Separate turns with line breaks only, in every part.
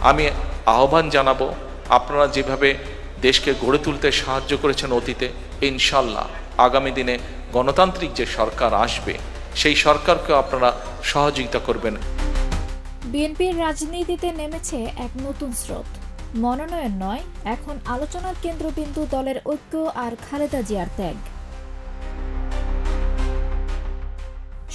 আমি আহ্বান জানাবো, আপনারা যেভাবে দেশকে গড়ে তুলতে সাহায্য করেছেন অতীতে, ইনশাল্লাহ আগামী দিনে গণতান্ত্রিক যে সরকার আসবে সেই সরকারকে আপনারা সহযোগিতা করবেন।
বিএনপির রাজনীতিতে নেমেছে এক নতুন স্রোত। মনোনয়ন নয়, এখন আলোচনার কেন্দ্রবিন্দু দলের ঐক্য আর খালেদা জিয়ার ত্যাগ।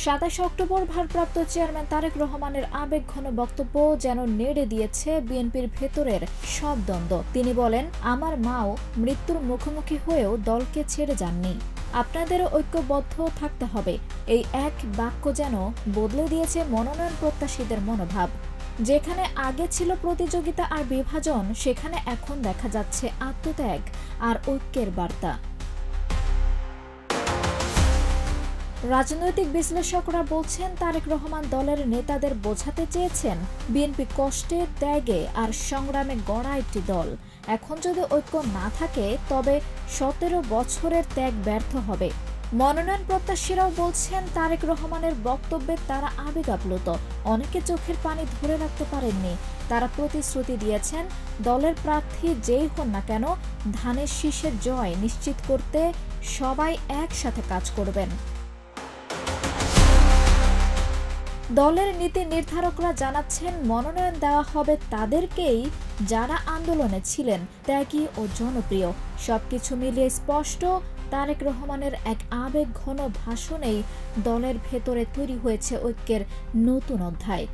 27 অক্টোবর ভারপ্রাপ্ত চেয়ারম্যান তারেক রহমানের আবেগঘন বক্তব্য যেন নেড়ে দিয়েছে বিএনপির ভেতরের সব দ্বন্দ্ব। তিনি বলেন, আমার মাও মৃত্যুর মুখোমুখি হয়েও দলকে ছেড়ে যাননি, আপনাদেরও ঐক্যবদ্ধ থাকতে হবে। এই এক বাক্য যেন বদলে দিয়েছে মনোনয়ন প্রত্যাশীদের মনোভাব। যেখানে আগে ছিল প্রতিযোগিতা আর বিভাজন, সেখানে এখন দেখা যাচ্ছে আত্মত্যাগ আর ঐক্যের বার্তা। রাজনৈতিক বিশ্লেষকরা বলছেন, তারেক রহমান দলের নেতাদের বোঝাতে চেয়েছেন বিএনপি কষ্টে, ত্যাগে আর সংগ্রামে গড়া একটি দল। এখন যদি ঐক্য না থাকে তবে 17 বছরের ত্যাগ ব্যর্থ হবে। মনোনয়ন প্রত্যাশীরাও বলছেন, তারেক রহমানের বক্তব্যে তারা আবেগ আপ্লুত। অনেকে চোখের পানি ধরে রাখতে পারেননি। তারা প্রতিশ্রুতি দিয়েছেন, দলের প্রার্থী যেই হন না কেন, ধানের শীষের জয় নিশ্চিত করতে সবাই একসাথে কাজ করবেন। দলের নীতি নির্ধারকরা জানাচ্ছেন, মনোনয়ন দেওয়া হবে তাদেরকেই যারা আন্দোলনে ছিলেন, ত্যাগী ও জনপ্রিয়। সবকিছু মিলিয়ে স্পষ্ট, তারেক রহমানের এক আবেগঘন ভাষণেই দলের ভেতরে তৈরি হয়েছে ঐক্যের নতুন অধ্যায়।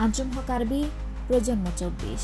আঞ্জুম হক আরবি, প্রজন্ম 24।